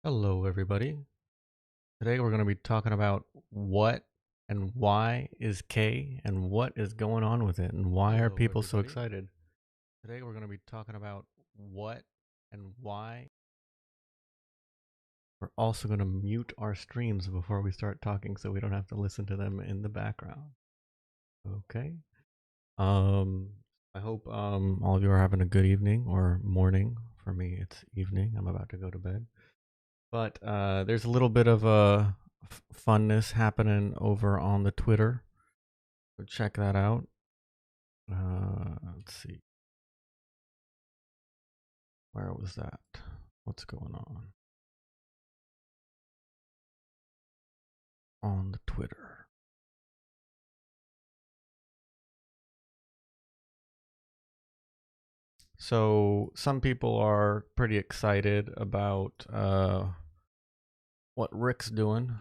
Hello, everybody. Today we're going to be talking about what and why is K and what is going on with it and why are people so excited. Today we're going to be talking about what and why. We're also going to mute our streams before we start talking so we don't have to listen to them in the background. Okay. Um I hope all of you are having a good evening or morning. For me it's evening. I'm about to go to bed. But there's a little bit of funness happening over on the Twitter. So check that out. Let's see. Where was that? What's going on the Twitter? So some people are pretty excited about what Rick's doing.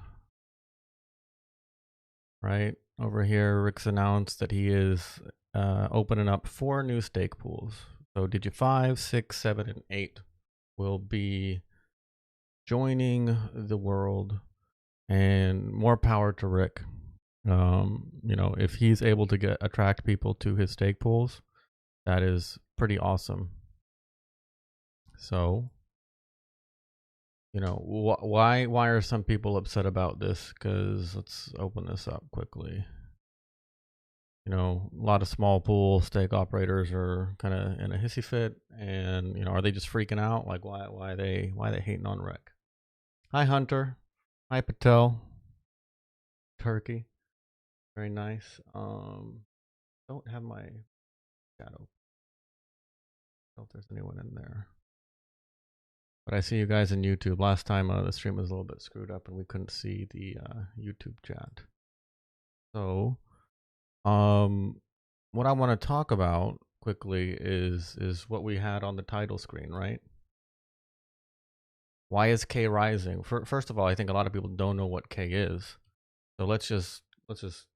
Right over here, Rick's announced that he is opening up 4 new stake pools. So Digi 5, 6, 7, and 8 will be joining the world, and more power to Rick. If he's able to attract people to his stake pools, that is pretty awesome. So, why are some people upset about this? Because let's open this up quickly. A lot of small pool stake operators are kind of in a hissy fit, and are they just freaking out? Like, why they hating on Rick? Hi, Hunter. Hi, Patel. Turkey. Very nice. Don't have my shadow. Don't know if there's anyone in there. But I see you guys in YouTube. Last time the stream was a little bit screwed up and we couldn't see the YouTube chat. So, what I want to talk about quickly is what we had on the title screen, right? Why is K rising? First of all, I think a lot of people don't know what K is. So let's just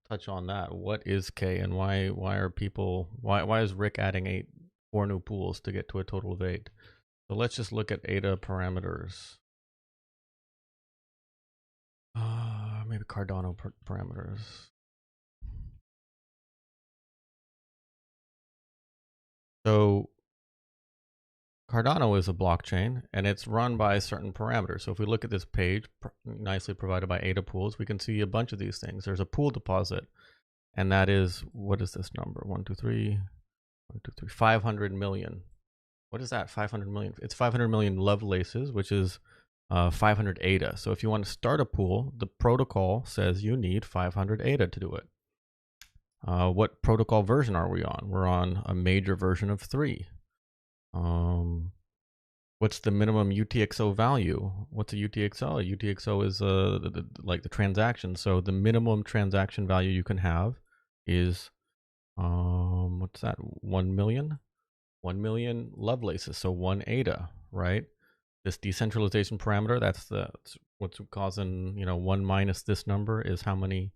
touch on that. What is K and why are people why is Rick adding 4 new pools to get to a total of 8? So let's just look at ADA parameters. Maybe Cardano parameters. So Cardano is a blockchain and it's run by certain parameters. So if we look at this page, nicely provided by ADA pools, we can see a bunch of these things. There's a pool deposit, and that is, what is this number? 1, 2, 3, 500 million. What is that? 500 million. It's 500 million Lovelaces, which is 500 ADA. So if you want to start a pool, the protocol says you need 500 ADA to do it. What protocol version are we on? We're on a major version of 3. What's the minimum UTXO value? What's a UTXO? A UTXO is like the transaction. So the minimum transaction value you can have is what's that? 1 million. 1 million Lovelaces. So 1 ADA, right? This decentralization parameter, that's what's causing 1 minus this number is how many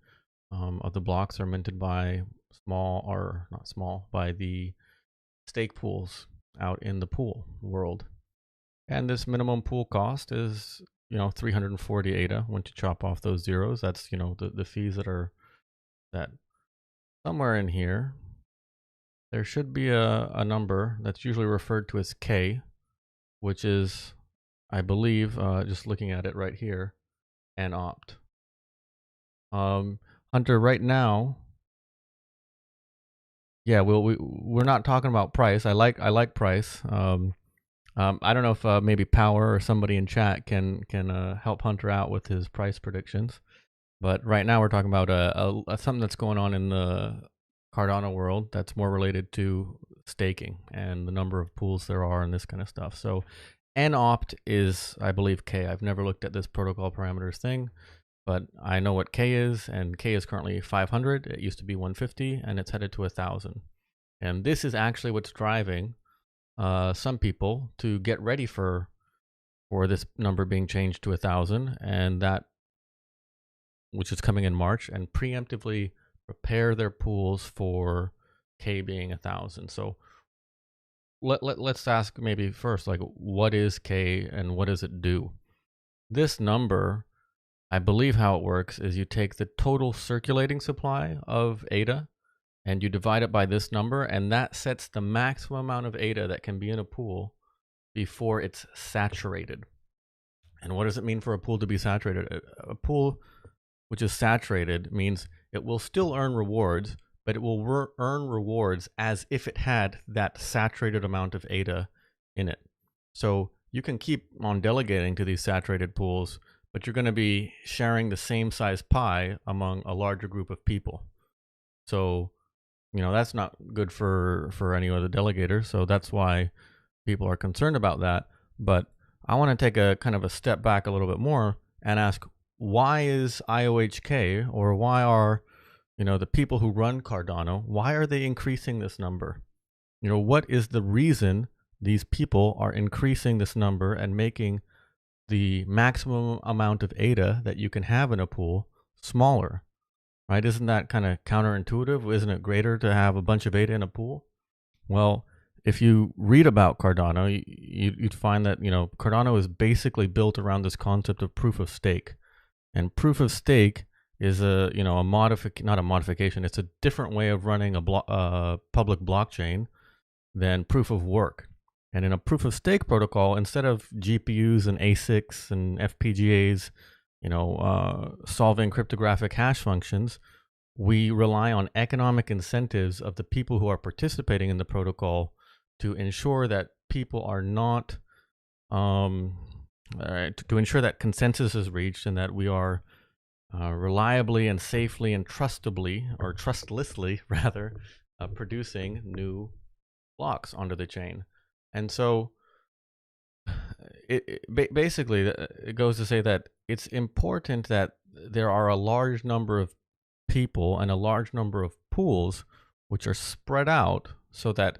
of the blocks are minted by by the stake pools out in the pool world. And this minimum pool cost is 340 ADA. Once you chop off those zeros, that's the fees that somewhere in here there should be a number that's usually referred to as K, which is, I believe, just looking at it right here, an opt. Hunter, right now, yeah, we're not talking about price. I like price. I don't know if maybe Power or somebody in chat can help Hunter out with his price predictions. But right now we're talking about something that's going on in the Cardano world that's more related to staking and the number of pools there are and this kind of stuff. So NOPT is, I believe, K. I've never looked at this protocol parameters thing, but I know what K is, and K is currently 500. It used to be 150, and it's headed to 1,000. And this is actually what's driving some people to get ready for this number being changed to 1,000, and that, which is coming in March, and preemptively prepare their pools for K being 1,000. So let's ask maybe first, like, what is K and what does it do? this number, I believe how it works is you take the total circulating supply of ADA and you divide it by this number, and that sets the maximum amount of ADA that can be in a pool before it's saturated. And what does it mean for a pool to be saturated? A pool which is saturated means it will still earn rewards, but it will earn rewards as if it had that saturated amount of ADA in it. So you can keep on delegating to these saturated pools, but you're going to be sharing the same size pie among a larger group of people. So, that's not good for any of the delegators. So that's why people are concerned about that. But I want to take a kind of a step back a little bit more and ask, why is IOHK, or why are, the people who run Cardano, why are they increasing this number? What is the reason these people are increasing this number and making the maximum amount of ADA that you can have in a pool smaller, right? Isn't that kind of counterintuitive? Isn't it greater to have a bunch of ADA in a pool? Well, if you read about Cardano, you'd find that, Cardano is basically built around this concept of proof of stake. And proof of stake is not a modification. It's a different way of running a public blockchain than proof of work. And in a proof of stake protocol, instead of GPUs and ASICs and FPGAs, solving cryptographic hash functions, we rely on economic incentives of the people who are participating in the protocol to ensure that people are not, to ensure that consensus is reached and that we are reliably and safely and trustably, or trustlessly rather, producing new blocks onto the chain. And so basically it goes to say that it's important that there are a large number of people and a large number of pools which are spread out so that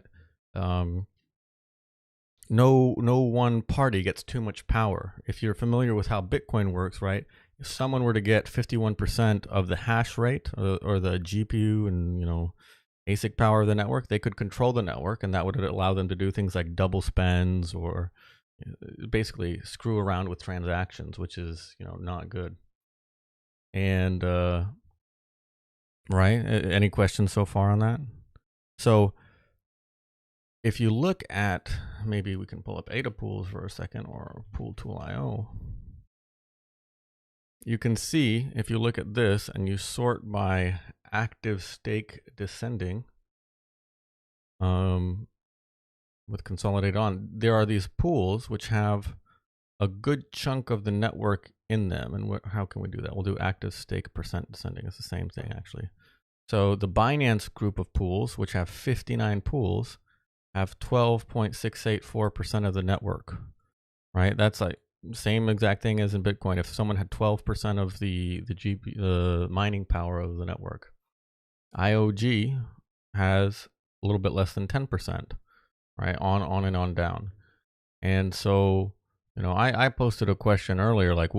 no one party gets too much power. If you're familiar with how Bitcoin works, right? If someone were to get 51% of the hash rate or the GPU and ASIC power of the network, they could control the network, and that would allow them to do things like double spends or basically screw around with transactions, which is not good. And right, any questions so far on that? So if you look at, maybe we can pull up ADA pools for a second, or pool tool IO. You can see, if you look at this and you sort by active stake descending, with consolidate on, there are these pools which have a good chunk of the network in them. And how can we do that? We'll do active stake percent descending. It's the same thing, actually. So the Binance group of pools, which have 59 pools, have 12.684% of the network, right? That's like same exact thing as in Bitcoin. If someone had 12% of the mining power of the network, IOG has a little bit less than 10%, right? On and on down. And so, I posted a question earlier, like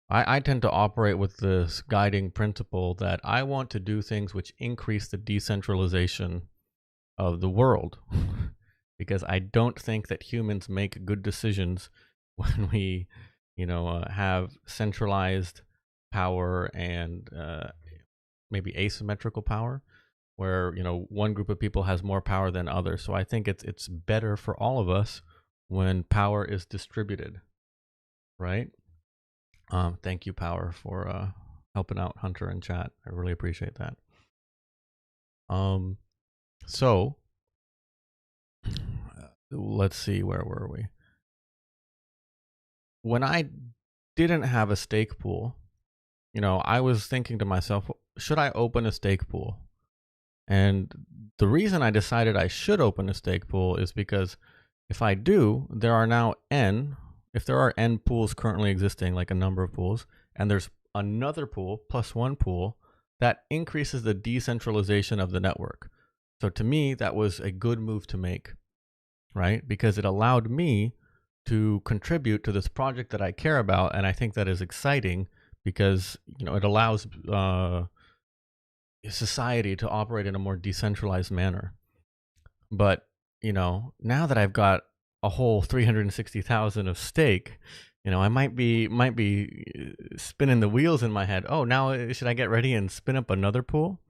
I tend to operate with this guiding principle that I want to do things which increase the decentralization of the world because I don't think that humans make good decisions when we, have centralized power and maybe asymmetrical power, where one group of people has more power than others. So I think it's better for all of us when power is distributed, right? Thank you, Power, for helping out Hunter in chat. I really appreciate that. So let's see, where were we? When I didn't have a stake pool, I was thinking to myself, should I open a stake pool? And the reason I decided I should open a stake pool is because if I do, there are now if there are n pools currently existing, like a number of pools, and there's another pool plus one pool, that increases the decentralization of the network. So to me, that was a good move to make, right? Because it allowed me to contribute to this project that I care about, and I think that is exciting because it allows society to operate in a more decentralized manner. But now that I've got a whole 360,000 of stake, I might be spinning the wheels in my head. Oh, now should I get ready and spin up another pool?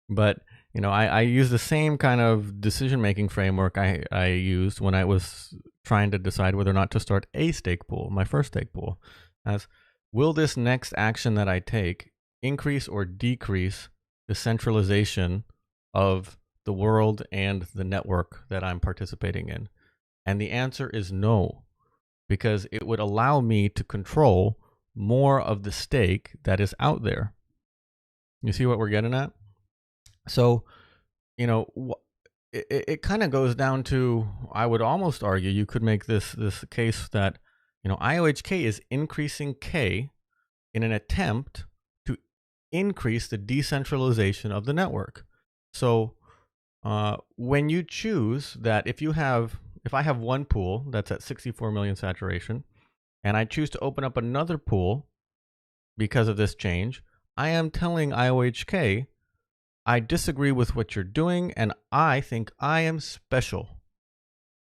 But I use the same kind of decision making framework I used when I was trying to decide whether or not to start a stake pool, my first stake pool, as will this next action that I take increase or decrease the centralization of the world and the network that I'm participating in? And the answer is no, because it would allow me to control more of the stake that is out there. You see what we're getting at? So, it kind of goes down to, I would almost argue, you could make this case that, IOHK is increasing K in an attempt to increase the decentralization of the network. So, when you choose that, if I have one pool that's at 64 million saturation, and I choose to open up another pool because of this change, I am telling IOHK, I disagree with what you're doing, and I think I am special.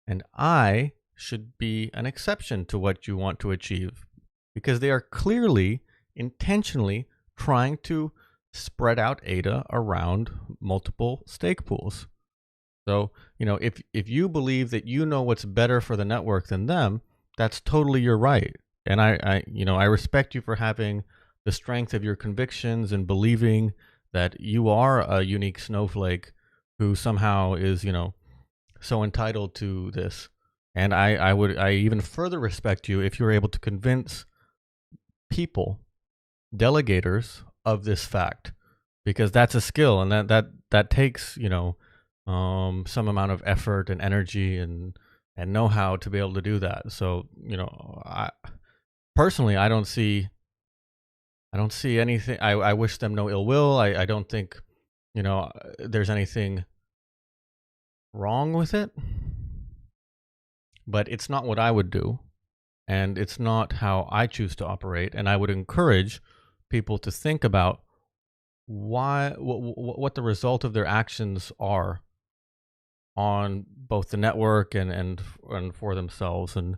And I should be an exception to what you want to achieve, because they are clearly, intentionally trying to spread out ADA around multiple stake pools. So, if you believe that you know what's better for the network than them, that's totally your right. And I respect you for having the strength of your convictions and believing that you are a unique snowflake who somehow is, so entitled to this. And I even further respect you if you're able to convince people, delegators, of this fact, because that's a skill, and that takes, some amount of effort and energy and know-how to be able to do that. So, I personally, I don't see anything. I wish them no ill will. I don't think, there's anything wrong with it, but it's not what I would do, and it's not how I choose to operate. And I would encourage people to think about what the result of their actions are on both the network and for themselves. And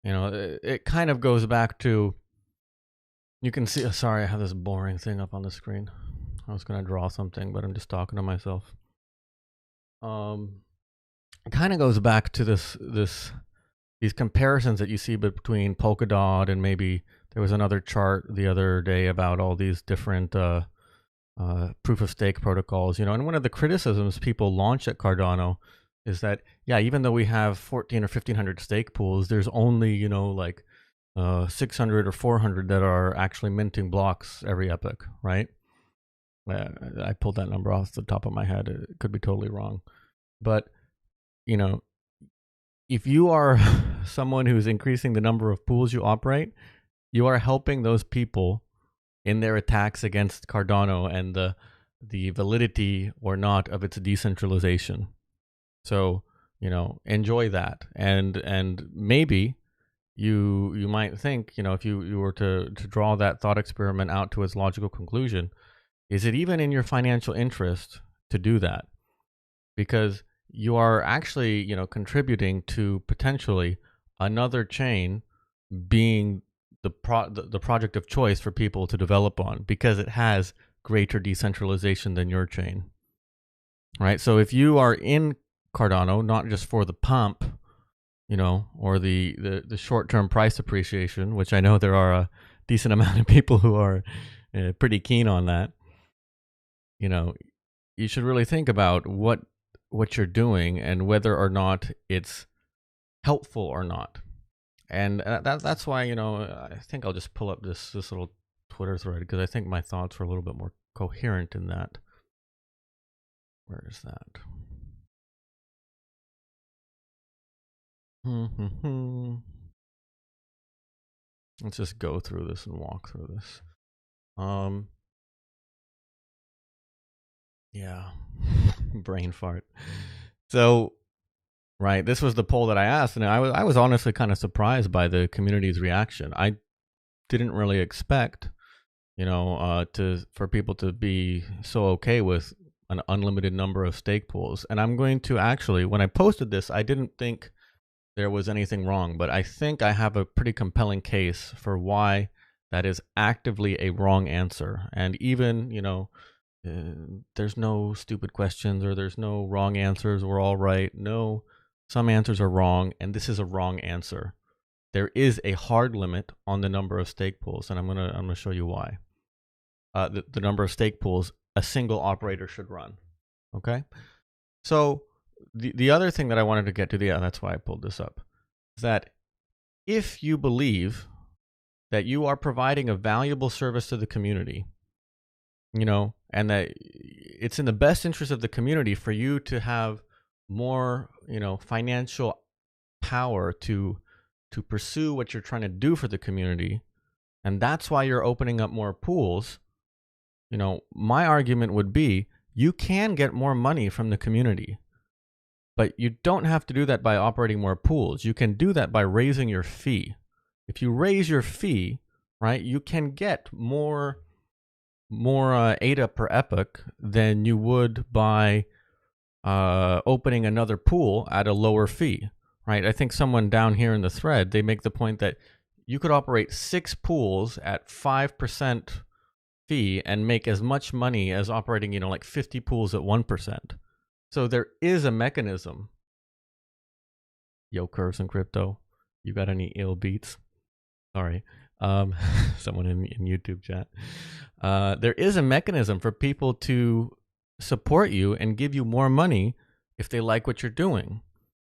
it kind of goes back to, you can see, sorry, I have this boring thing up on the screen. I was going to draw something, but I'm just talking to myself. It kind of goes back to these comparisons that you see between Polkadot, and maybe there was another chart the other day about all these different proof of stake protocols, and one of the criticisms people launch at Cardano is that, yeah, even though we have 14 or 1500 stake pools, there's only, like 600 or 400 that are actually minting blocks every epoch, right? I pulled that number off the top of my head. It could be totally wrong. But, if you are someone who's increasing the number of pools you operate, you are helping those people in their attacks against Cardano and the validity or not of its decentralization. So, enjoy that. And maybe you might think, if you were to draw that thought experiment out to its logical conclusion, is it even in your financial interest to do that? Because you are actually, contributing to potentially another chain being the project of choice for people to develop on, because it has greater decentralization than your chain, right? So if you are in Cardano, not just for the pump, or the short-term price appreciation, which I know there are a decent amount of people who are pretty keen on that, you should really think about what you're doing and whether or not it's helpful or not. And that's why, I think I'll just pull up this little Twitter thread, because I think my thoughts are a little bit more coherent in that. Where is that? Let's just go through this and walk through this. Yeah, brain fart. So, right, this was the poll that I asked, and I was honestly kind of surprised by the community's reaction. I didn't really expect, for people to be so okay with an unlimited number of stake pools. And I'm going to actually, when I posted this, I didn't think there was anything wrong, but I think I have a pretty compelling case for why that is actively a wrong answer. And even, there's no stupid questions or there's no wrong answers. We're all right. No, some answers are wrong, and this is a wrong answer. There is a hard limit on the number of stake pools, and I'm gonna show you why. The number of stake pools a single operator should run. Okay, so the other thing that I wanted to get to, that's why I pulled this up, is that if you believe that you are providing a valuable service to the community, and that it's in the best interest of the community for you to have more, financial power to pursue what you're trying to do for the community, and that's why you're opening up more pools, my argument would be you can get more money from the community, but you don't have to do that by operating more pools. You can do that by raising your fee. If you raise your fee, right, you can get more ADA per epoch than you would by opening another pool at a lower fee, right? I think someone down here in the thread, they make the point that you could operate 6 pools at 5% fee and make as much money as operating, like 50 pools at 1%. So there is a mechanism. Yo, curves and crypto, you got any ill beats? Sorry. Someone in YouTube chat. There is a mechanism for people to support you and give you more money if they like what you're doing.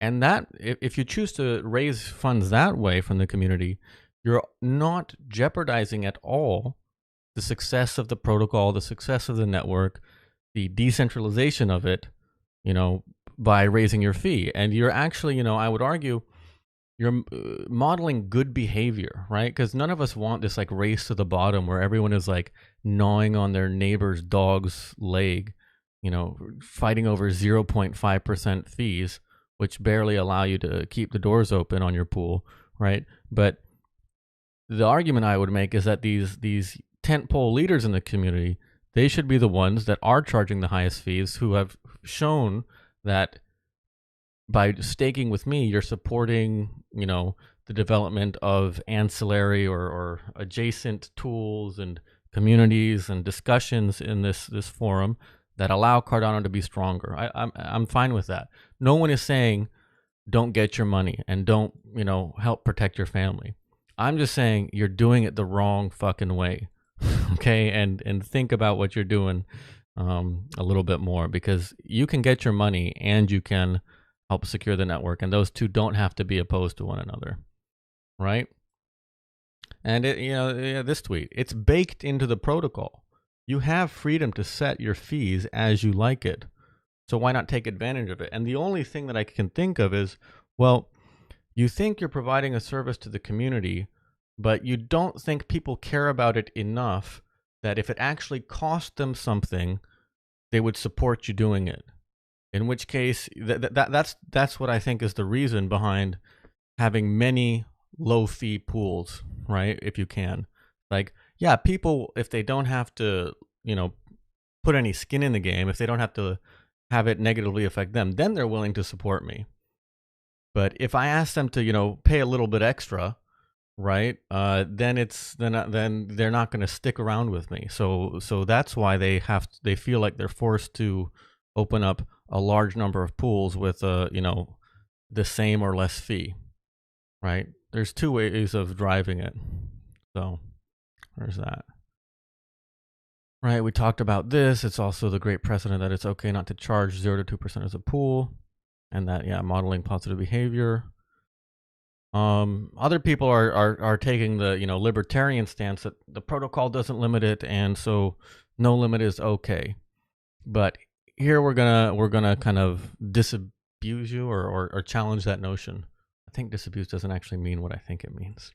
And that, if you choose to raise funds that way from the community, you're not jeopardizing at all the success of the protocol, the success of the network, the decentralization of it, by raising your fee. And you're actually, I would argue, you're modeling good behavior, right? Because none of us want this like race to the bottom where everyone is like gnawing on their neighbor's dog's leg, fighting over 0.5% fees, which barely allow you to keep the doors open on your pool, right? But the argument I would make is that these tentpole leaders in the community, they should be the ones that are charging the highest fees, who have shown that by staking with me, you're supporting, the development of ancillary or adjacent tools and communities and discussions in this forum that allow Cardano to be stronger. I'm fine with that. No one is saying don't get your money and don't, help protect your family. I'm just saying you're doing it the wrong fucking way. Okay, and think about what you're doing a little bit more, because you can get your money and you can help secure the network, and those two don't have to be opposed to one another, right? And this tweet, it's baked into the protocol. You have freedom to set your fees as you like it, so why not take advantage of it? And the only thing that I can think of is, well, you think you're providing a service to the community, but you don't think people care about it enough that if it actually cost them something, they would support you doing it. In which case, that's what I think is the reason behind having many low fee pools, right? If you can, like, yeah, people, if they don't have to, put any skin in the game, if they don't have to have it negatively affect them, then they're willing to support me. But if I ask them to, pay a little bit extra, right, then they're not going to stick around with me. So that's why they feel like they're forced to open up a large number of pools with the same or less fee, right? There's two ways of driving it. So there's that. Right, we talked about this. It's also the great precedent that it's okay not to charge 0 to 2% as a pool, and that, modeling positive behavior. Other people are taking the libertarian stance that the protocol doesn't limit it, and so no limit is okay. But here we're gonna kind of disabuse you or challenge that notion. I think disabuse doesn't actually mean what I think it means.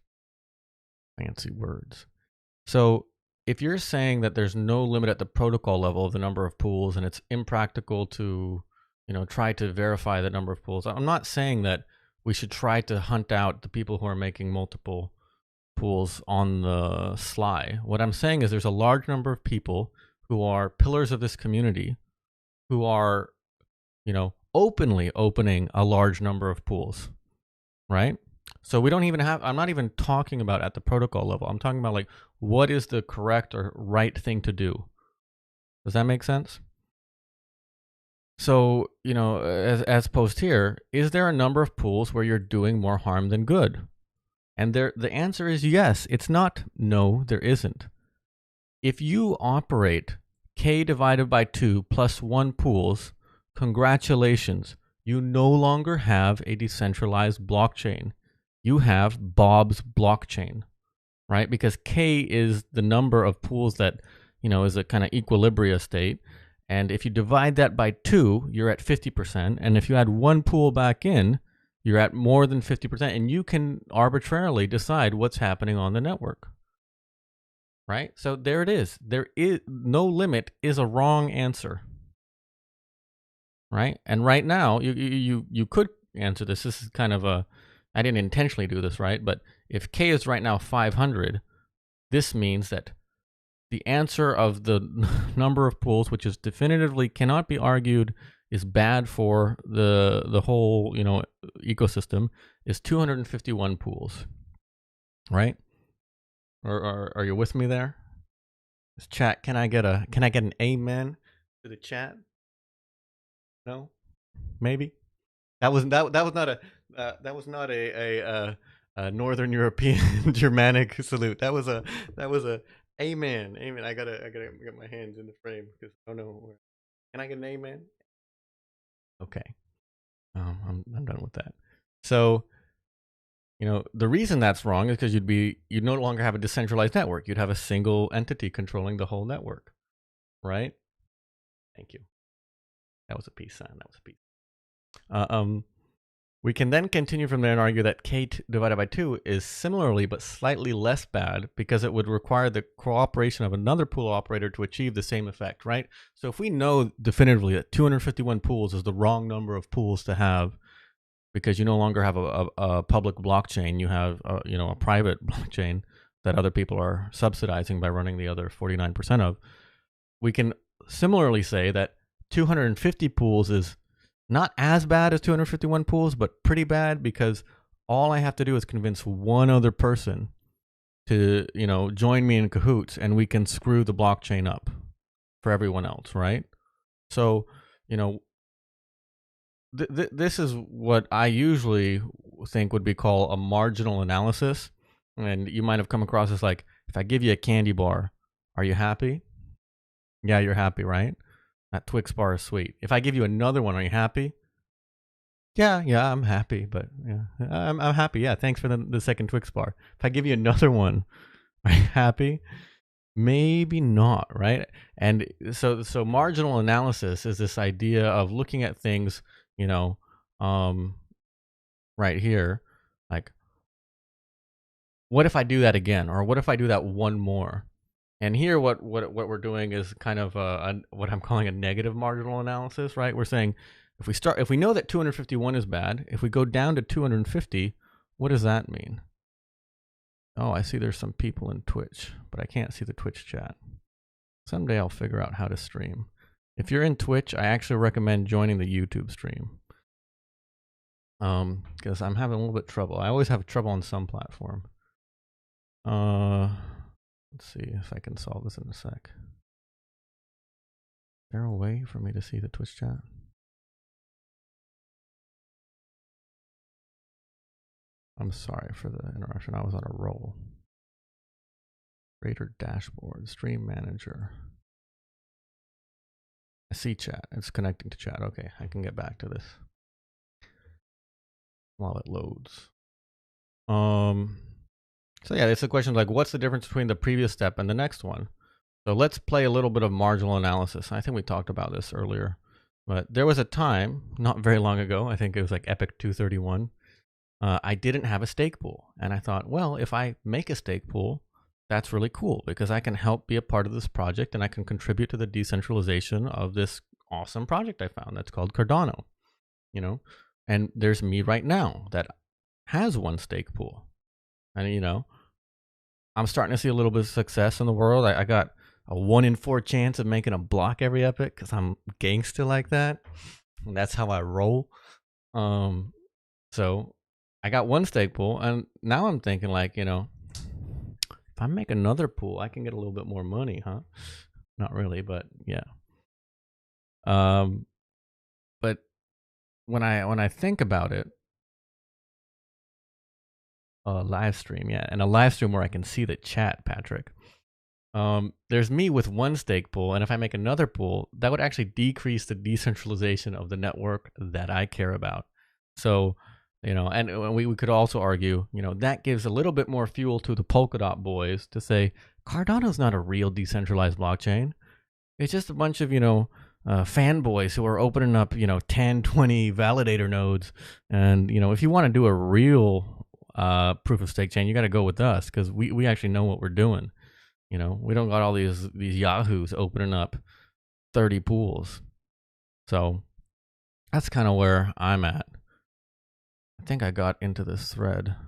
Fancy words. So if you're saying that there's no limit at the protocol level of the number of pools, and it's impractical to try to verify the number of pools, I'm not saying that we should try to hunt out the people who are making multiple pools on the sly. What I'm saying is there's a large number of people who are pillars of this community who are, openly opening a large number of pools, right? So we don't even have, I'm not even talking about at the protocol level. I'm talking about like, what is the correct or right thing to do? Does that make sense? So, you know, as posed here, is there a number of pools where you're doing more harm than good? And the answer is yes. It's not no, there isn't. If you operate k divided by 2 plus 1 pools, congratulations, you no longer have a decentralized blockchain. You have Bob's blockchain, right? Because k is the number of pools that, you know, is a kind of equilibria state. And if you divide that by 2, you're at 50%. And if you add 1 pool back in, you're at more than 50%. And you can arbitrarily decide what's happening on the network. Right? So there it is. There is no limit is a wrong answer. Right? And right now, you could answer this. This is kind of a, I didn't intentionally do this, right? But if k is right now 500, this means that the answer of the number of pools, which is definitively cannot be argued is bad for the whole, you know, ecosystem, is 251 pools. Right? Or are you with me there? This chat, can I get an amen to the chat? No, maybe that was not a Northern European Germanic salute. That was a amen. Amen. I gotta get my hands in the frame because I don't know. Can I get an amen? Okay. I'm done with that. So, you know, the reason that's wrong is because you'd no longer have a decentralized network. You'd have a single entity controlling the whole network, right? Thank you. That was a peace sign. That was a peace. We can then continue from there and argue that k divided by 2 is similarly but slightly less bad because it would require the cooperation of another pool operator to achieve the same effect, right? So if we know definitively that 251 pools is the wrong number of pools to have because you no longer have a public blockchain, you have you know, a private blockchain that other people are subsidizing by running the other 49% of, we can similarly say that 250 pools is not as bad as 251 pools, but pretty bad because all I have to do is convince one other person to, you know, join me in cahoots and we can screw the blockchain up for everyone else, right? So, you know, this is what I usually think would be called a marginal analysis. And you might have come across as like, if I give you a candy bar, are you happy? Yeah, you're happy, right? That Twix bar is sweet. If I give you another one, are you happy? Yeah, I'm happy, but yeah, I'm happy. Yeah, thanks for the second Twix bar. If I give you another one, are you happy? Maybe not, right? And so marginal analysis is this idea of looking at things, you know, right here, like, what if I do that again, or what if I do that one more? And here, what we're doing is kind of what I'm calling a negative marginal analysis, right? We're saying if we know that 251 is bad, if we go down to 250, what does that mean? Oh, I see there's some people in Twitch, but I can't see the Twitch chat. Someday I'll figure out how to stream. If you're in Twitch, I actually recommend joining the YouTube stream. Because I'm having a little bit of trouble. I always have trouble on some platform. Let's see if I can solve this in a sec. Is there a way for me to see the Twitch chat? I'm sorry for the interruption. I was on a roll. Creator dashboard, stream manager. I see chat. It's connecting to chat. Okay, I can get back to this while it loads. So yeah, it's a question like, what's the difference between the previous step and the next one? So let's play a little bit of marginal analysis. I think we talked about this earlier, but there was a time not very long ago, I think it was like Epic 231, I didn't have a stake pool. And I thought, well, if I make a stake pool, that's really cool because I can help be a part of this project and I can contribute to the decentralization of this awesome project I found that's called Cardano, you know? And there's me right now that has one stake pool. And, you know, I'm starting to see a little bit of success in the world. I got a 1 in 4 chance of making a block every epic because I'm gangster like that. And that's how I roll. So I got one stake pool, and now I'm thinking like, if I make another pool, I can get a little bit more money, huh? Not really, but yeah. But when I think about it, a live stream, yeah, and a live stream where I can see the chat, Patrick. There's me with one stake pool, and if I make another pool, that would actually decrease the decentralization of the network that I care about. So, and we could also argue, that gives a little bit more fuel to the Polkadot boys to say Cardano's not a real decentralized blockchain. It's just a bunch of, fanboys who are opening up, 10, 20 validator nodes. And, if you want to do a real proof of stake chain, you got to go with us because we actually know what we're doing. We don't got all these yahoos opening up 30 pools. So that's kind of where I'm at. I think I got into this thread. I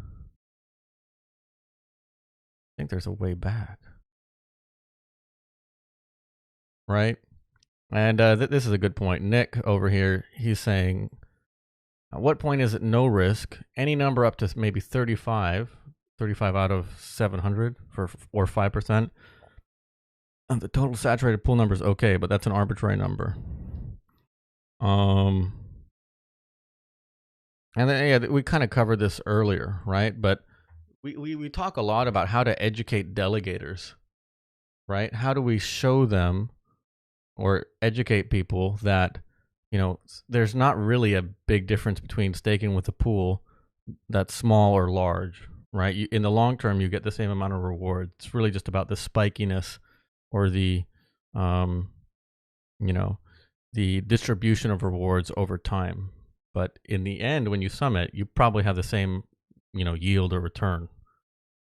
think there's a way back. Right? And this is a good point. Nick over here, he's saying, at what point is it no risk? Any number up to maybe 35 out of 700 or 5%. The total saturated pool number is okay, but that's an arbitrary number. And then, yeah, we kind of covered this earlier, right? But we talk a lot about how to educate delegators, right? How do we show them or educate people that, there's not really a big difference between staking with a pool that's small or large, right? In the long term, you get the same amount of reward. It's really just about the spikiness or the, the distribution of rewards over time. But in the end, when you sum it, you probably have the same, yield or return,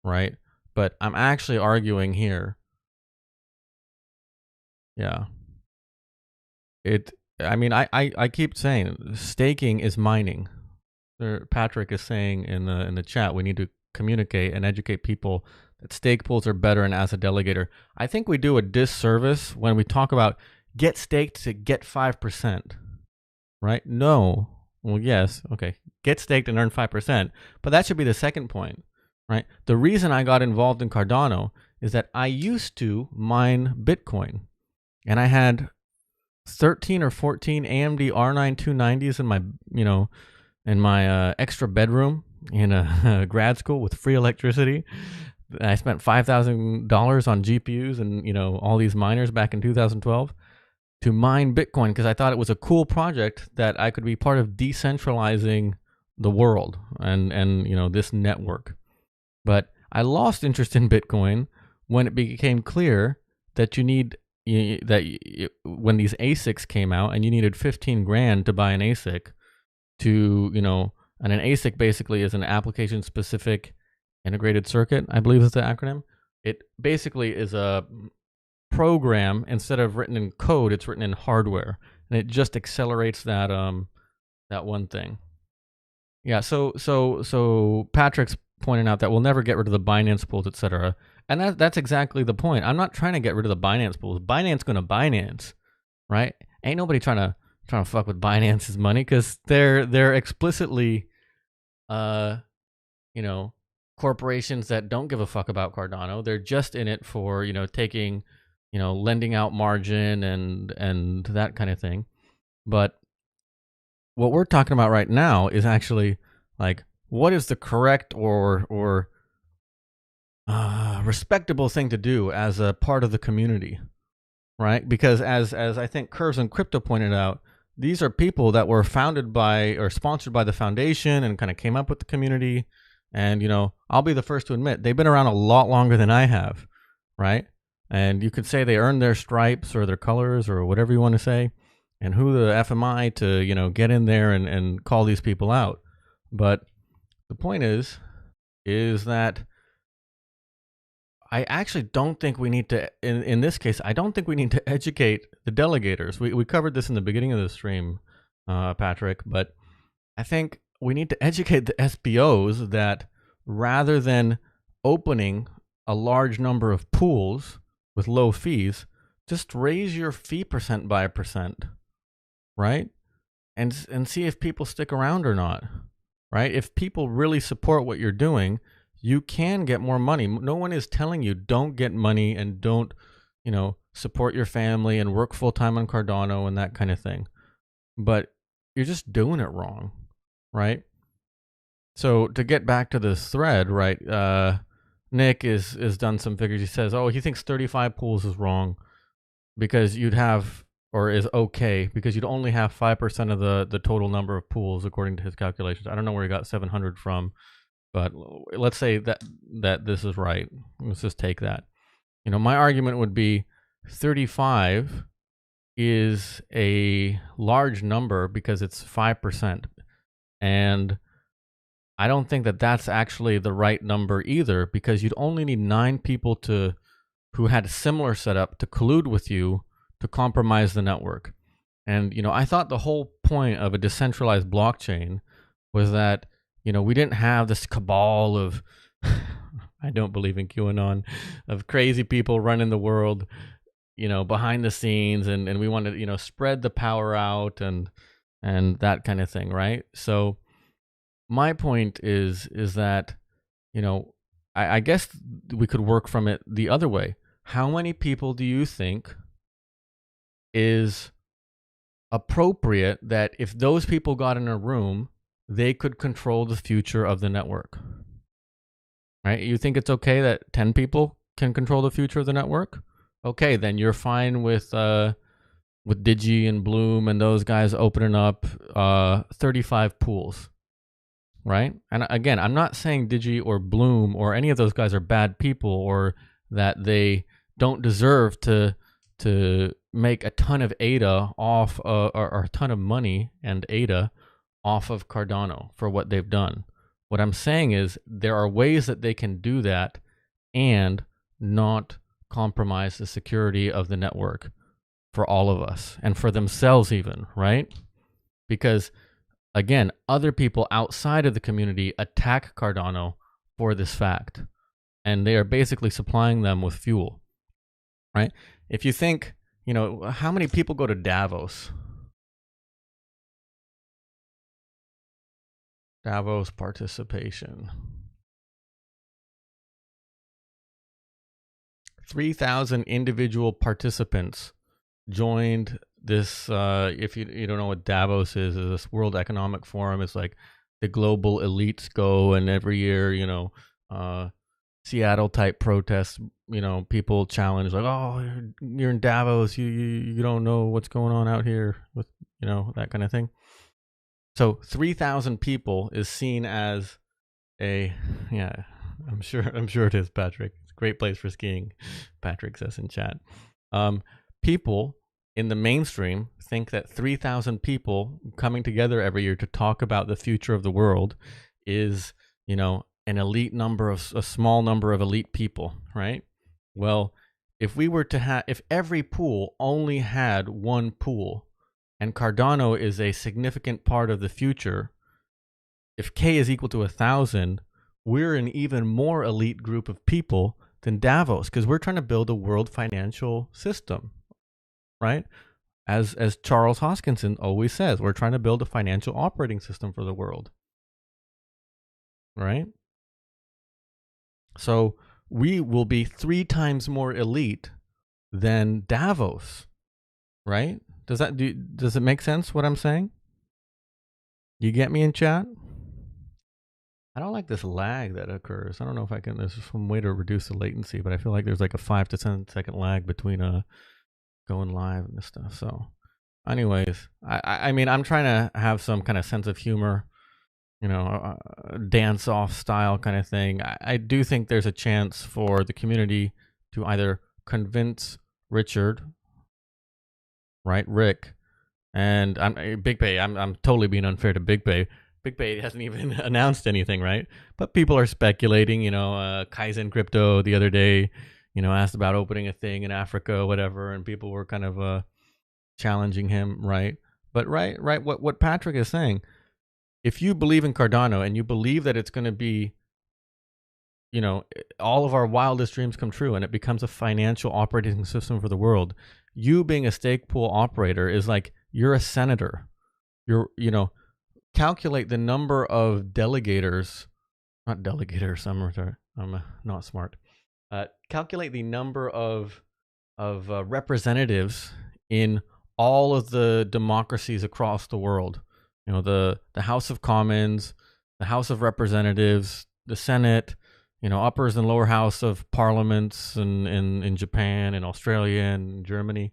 right? But I'm actually arguing here. Yeah. I keep saying staking is mining. Patrick is saying in the chat, we need to communicate and educate people that stake pools are better and as a delegator. I think we do a disservice when we talk about get staked to get 5%, right? No. Well, yes. Okay. Get staked and earn 5%, but that should be the second point, right? The reason I got involved in Cardano is that I used to mine Bitcoin and I had 13 or 14 AMD R9 290s in my, in my extra bedroom in a grad school with free electricity. I spent $5,000 on GPUs and, all these miners back in 2012 to mine Bitcoin because I thought it was a cool project that I could be part of decentralizing the world and this network. But I lost interest in Bitcoin when it became clear that when these ASICs came out and you needed 15 grand to buy an ASIC and an ASIC basically is an application specific integrated circuit, I believe is the acronym. It basically is a program. Instead of written in code, it's written in hardware, and it just accelerates that one thing. Yeah, so Patrick's pointing out that we'll never get rid of the Binance pools, etc. And that's exactly the point. I'm not trying to get rid of the Binance pools. Binance gonna Binance, right? Ain't nobody trying to fuck with Binance's money because they're explicitly corporations that don't give a fuck about Cardano. They're just in it for, taking, lending out margin and that kind of thing. But what we're talking about right now is actually like, what is the correct or respectable thing to do as a part of the community, right? Because as I think Curves and Crypto pointed out, these are people that were founded by or sponsored by the foundation and kind of came up with the community. And, I'll be the first to admit, they've been around a lot longer than I have, right? And you could say they earned their stripes or their colors or whatever you want to say. And who the F am I to, get in there and call these people out? But the point is that I actually don't think we need to, in this case, I don't think we need to educate the delegators. We covered this in the beginning of the stream, Patrick, but I think we need to educate the SPOs that rather than opening a large number of pools with low fees, just raise your fee percent by 1%, right? And see if people stick around or not, right? If people really support what you're doing, you can get more money. No one is telling you don't get money and don't, support your family and work full time on Cardano and that kind of thing. But you're just doing it wrong, right? So to get back to this thread, right? Nick is done some figures. He says, he thinks 35 pools is wrong because you'd have, or is okay, because you'd only have 5% of the total number of pools according to his calculations. I don't know where he got 700 from, but let's say that this is right. Let's just take that. My argument would be 35 is a large number because it's 5%. And I don't think that that's actually the right number either, because you'd only need 9 people who had a similar setup to collude with you to compromise the network. And, I thought the whole point of a decentralized blockchain was that, we didn't have this cabal of, I don't believe in QAnon, of crazy people running the world, behind the scenes. And we want to, spread the power out and that kind of thing, right? So my point is that, I guess we could work from it the other way. How many people do you think is appropriate that if those people got in a room, they could control the future of the network? Right? You think it's okay that 10 people can control the future of the network? Okay, then you're fine with Digi and Bloom and those guys opening up 35 pools. Right? And again, I'm not saying Digi or Bloom or any of those guys are bad people or that they don't deserve to make a ton of ADA off or a ton of money and ADA off of Cardano for what they've done. What I'm saying is there are ways that they can do that and not compromise the security of the network for all of us and for themselves even, right? Because again, other people outside of the community attack Cardano for this fact, and they are basically supplying them with fuel, right? If you think, how many people go to Davos? Davos participation. 3,000 individual participants joined this. If you don't know what Davos is this World Economic Forum. It's like the global elites go, and every year, Seattle type protests, people challenge like, you're in Davos, you don't know what's going on out here with, that kind of thing. So 3,000 people is seen as I'm sure it is, Patrick. It's a great place for skiing, Patrick says in chat. People in the mainstream think that 3,000 people coming together every year to talk about the future of the world is, an elite number of a small number of elite people, right? Well, if we were to if every pool only had one pool, and Cardano is a significant part of the future, if K is equal to 1,000, we're an even more elite group of people than Davos, because we're trying to build a world financial system, right? As Charles Hoskinson always says, we're trying to build a financial operating system for the world, right? So we will be 3 times more elite than Davos, right? Does it make sense what I'm saying? You get me in chat? I don't like this lag that occurs. I don't know if there's some way to reduce the latency, but I feel like there's like a 5 to 10 second lag between going live and this stuff. So anyways, I mean, I'm trying to have some kind of sense of humor, dance off style kind of thing. I do think there's a chance for the community to either convince Richard, right, Rick, and Big Bay. I'm totally being unfair to Big Bay. Big Bay hasn't even announced anything, right? But people are speculating. Kaizen Crypto the other day, asked about opening a thing in Africa, whatever, and people were kind of challenging him, right? But right, what Patrick is saying, if you believe in Cardano and you believe that it's going to be, all of our wildest dreams come true and it becomes a financial operating system for the world, you being a stake pool operator is like you're a senator. You're, calculate the number of delegators, not delegators, I'm not smart. Calculate the number of representatives in all of the democracies across the world. You know, the House of Commons, the House of Representatives, the Senate, you know, uppers and lower house of parliaments in Japan and Australia and Germany.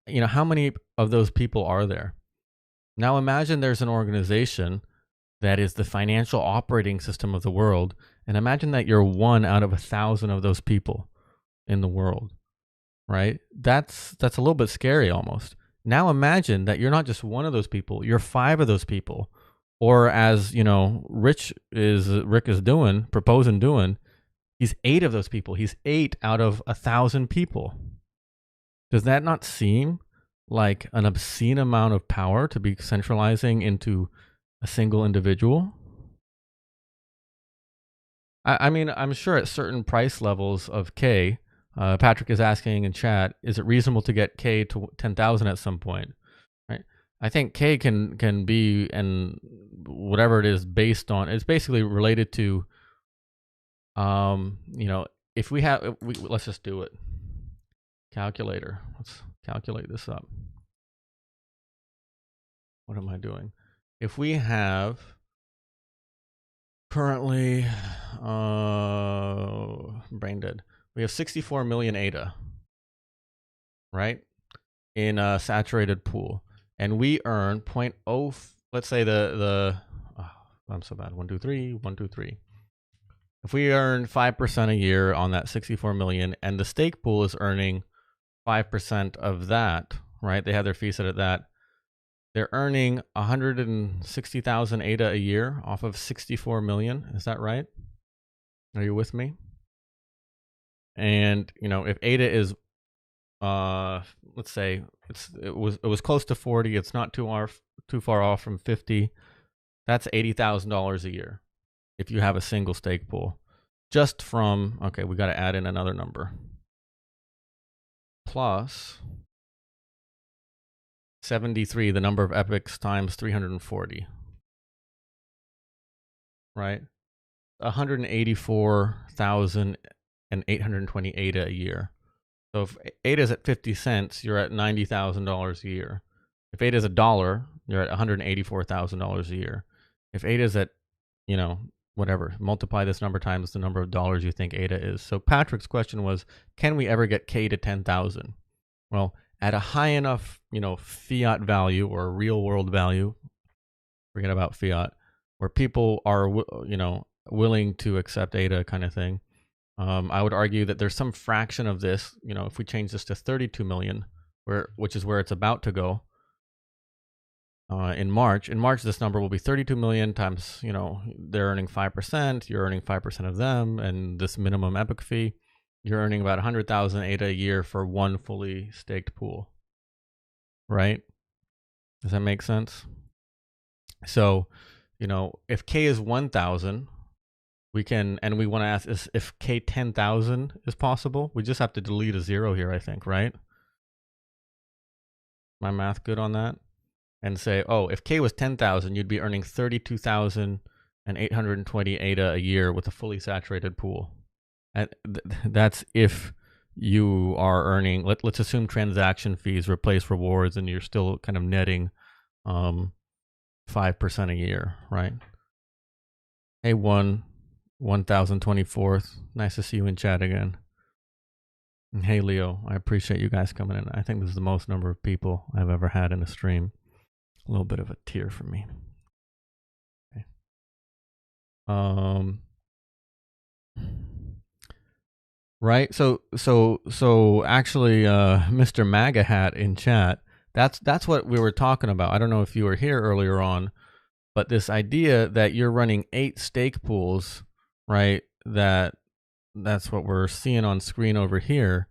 You know, how many of those people are there? Now imagine there's an organization that is the financial operating system of the world, and imagine that you're one out of 1,000 of those people in the world, right? That's a little bit scary almost. Now imagine that you're not just one of those people, you're 5 of those people. Or as, you know, Rick is proposing doing, he's 8 of those people. He's 8 out of 1,000 people. Does that not seem like an obscene amount of power to be centralizing into a single individual? I mean, I'm sure at certain price levels of K, Patrick is asking in chat, is it reasonable to get K to 10,000 at some point? Right. I think K can be, and whatever it is based on, it's basically related to, you know, if we have, let's just do it. Calculator. Let's calculate this up. What am I doing? If we have currently, brain dead. We have 64 million ADA, right? In a saturated pool. And we earn 0.0, let's say I'm so bad, 1, 2, 3, 1, 2, 3. If we earn 5% a year on that 64 million, and the stake pool is earning 5% of that, right? They have their fee set at that. They're earning 160,000 ADA a year off of 64 million. Is that right? Are you with me? And, you know, if ADA is, let's say it was close to 40. It's not too far off from 50. That's $80,000 a year if you have a single stake pool. Just from, okay, we got to add in another number. Plus 73, the number of epochs times 340. Right? 184,820 ADA a year. So if ADA is at 50 cents, you're at $90,000 a year. If ADA is $1, you're at $184,000 a year. If ADA is at, you know, whatever, multiply this number times the number of dollars you think ADA is. So Patrick's question was, can we ever get K to 10,000? Well, at a high enough, you know, fiat value or real world value, forget about fiat, where people are, you know, willing to accept ADA kind of thing. I would argue that there's some fraction of this, you know, if we change this to 32 million, which is where it's about to go in March. In March, this number will be 32 million times, you know, they're earning 5%, you're earning 5% of them, and this minimum epoch fee, you're earning about 100,000 ADA a year for one fully staked pool, right? Does that make sense? So, you know, if K is 1,000, we can, and we want to ask if K 10,000 is possible. We just have to delete a 0 here, I think, right? My math good on that? And say, oh, if K was 10,000, you'd be earning 32,820 ADA a year with a fully saturated pool. And that's if you are earning, let's assume transaction fees replace rewards and you're still kind of netting 5% a year, right? Hey, 1024th. Nice to see you in chat again. And hey, Leo, I appreciate you guys coming in. I think this is the most number of people I've ever had in a stream. A little bit of a tear for me. Okay. Right. So actually, Mr. MAGA Hat in chat, that's what we were talking about. I don't know if you were here earlier on, but this idea that you're running 8 stake pools, right? That's what we're seeing on screen over here.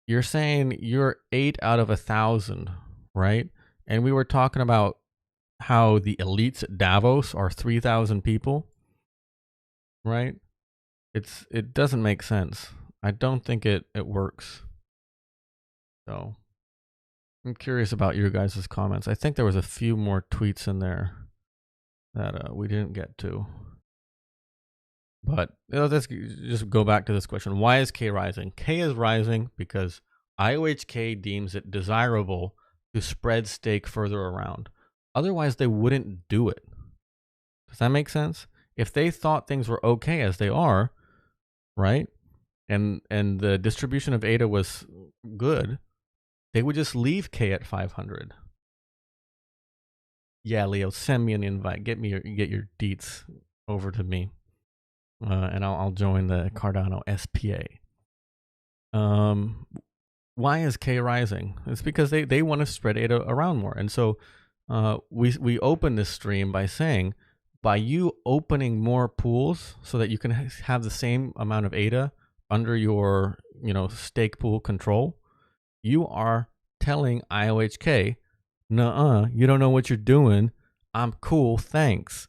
You're saying you're 8 out of 1,000, right? And we were talking about how the elites at Davos are 3,000 people, right? It doesn't make sense. I don't think it works. So I'm curious about your guys' comments. I think there was a few more tweets in there. that we didn't get to. But let's just go back to this question. Why is K rising? K is rising because IOHK deems it desirable to spread stake further around. Otherwise, they wouldn't do it. Does that make sense? If they thought things were okay as they are, right, and the distribution of ADA was good, they would just leave K at 500. Yeah, Leo, send me an invite. Get your deets over to me. And I'll join the Cardano SPA. Why is K rising? It's because they want to spread ADA around more. And so we open this stream by saying, by you opening more pools so that you can have the same amount of ADA under your stake pool control, you are telling IOHK, nuh-uh, you don't know what you're doing. I'm cool, thanks.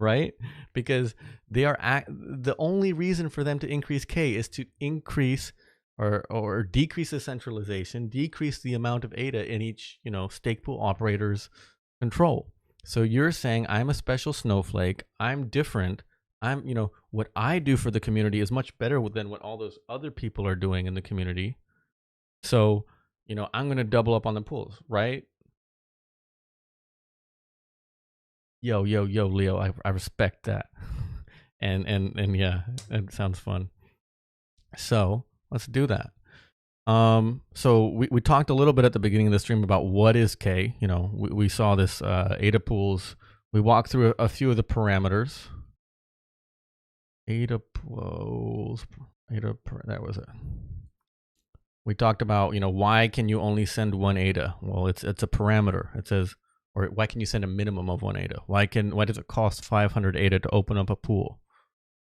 Right? Because they are the only reason for them to increase K is to increase or decrease the centralization, decrease the amount of ADA in each stake pool operator's control. So you're saying I'm a special snowflake, I'm different, I'm what I do for the community is much better than what all those other people are doing in the community. So I'm going to double up on the pools, right? Yo, Leo, I respect that. and yeah, it sounds fun. So let's do that. So we talked a little bit at the beginning of the stream about what is K. We saw this ADA pools. We walked through a few of the parameters. ADA pools, that was it. We talked about, why can you only send one ADA? Well, it's a parameter. It says, or why can you send a minimum of one ADA? Why does it cost 500 ADA to open up a pool?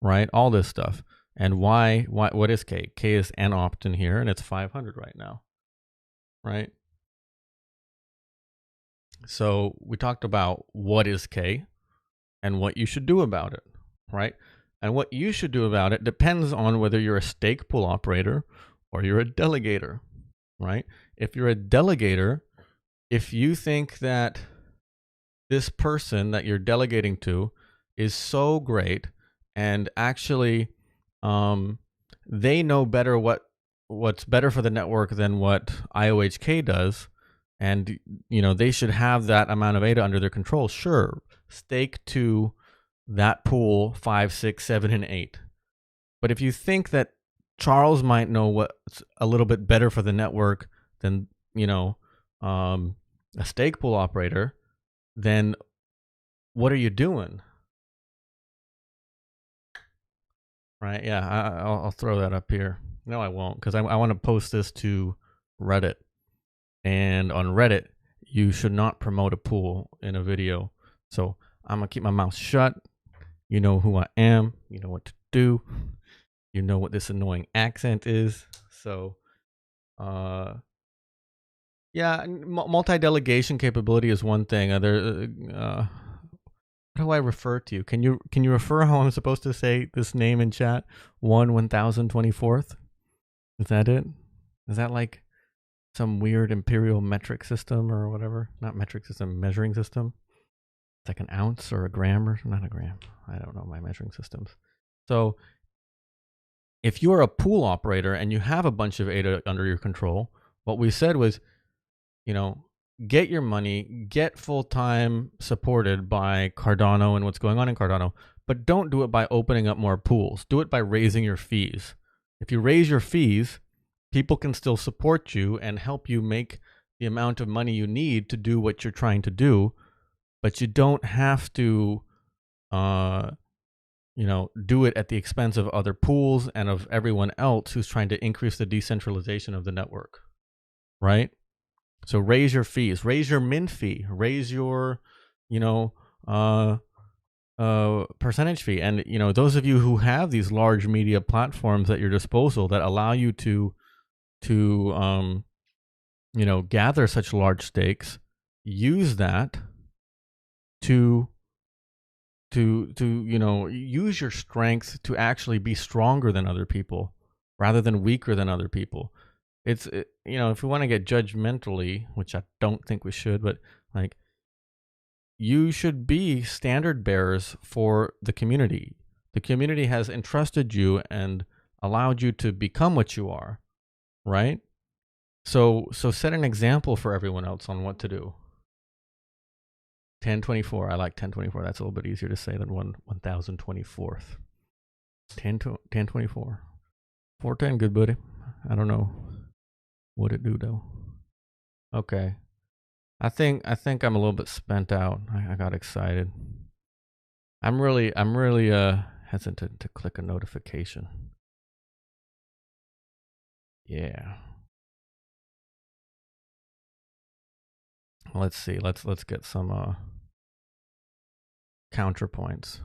Right? All this stuff. And what is K? K is an opt-in here, and it's 500 right now. Right? So we talked about what is K and what you should do about it. Right? And what you should do about it depends on whether you're a stake pool operator or you're a delegator. Right? If you're a delegator, if you think that this person that you're delegating to is so great and actually they know better what's better for the network than what IOHK does, and they should have that amount of ADA under their control, sure, stake to that pool 5, 6, 7, and 8. But if you think that Charles might know what's a little bit better for the network than a stake pool operator, then what are you doing? Right? Yeah, I'll throw that up here. No, I won't, because I want to post this to Reddit. And on Reddit, you should not promote a pool in a video. So I'm going to keep my mouth shut. You know who I am. You know what to do. You know what this annoying accent is. So, yeah, multi-delegation capability is one thing. How do I refer to you? Can you refer how I'm supposed to say this name in chat? 1024th? Is that it? Is that like some weird imperial metric system or whatever? Not metric system, measuring system. It's like an ounce or a gram or not a gram. I don't know my measuring systems. So if you're a pool operator and you have a bunch of ADA under your control, what we said was, get your money, get full-time supported by Cardano and what's going on in Cardano, but don't do it by opening up more pools. Do it by raising your fees. If you raise your fees, people can still support you and help you make the amount of money you need to do what you're trying to do, but you don't have to do it at the expense of other pools and of everyone else who's trying to increase the decentralization of the network, right? So raise your fees, raise your min fee, raise your, percentage fee. And, those of you who have these large media platforms at your disposal that allow you to gather such large stakes, use that to use your strength to actually be stronger than other people rather than weaker than other people. If we want to get judgmentally, which I don't think we should, but like you should be standard bearers for the community. The community has entrusted you and allowed you to become what you are, right? So set an example for everyone else on what to do. 1024. I like 1024. That's a little bit easier to say than 1024th. 1024. 410, good buddy. I don't know what it do though. Okay. I think I'm a little bit spent out. I got excited. I'm really hesitant to click a notification. Yeah. Let's see. Let's get some counterpoints.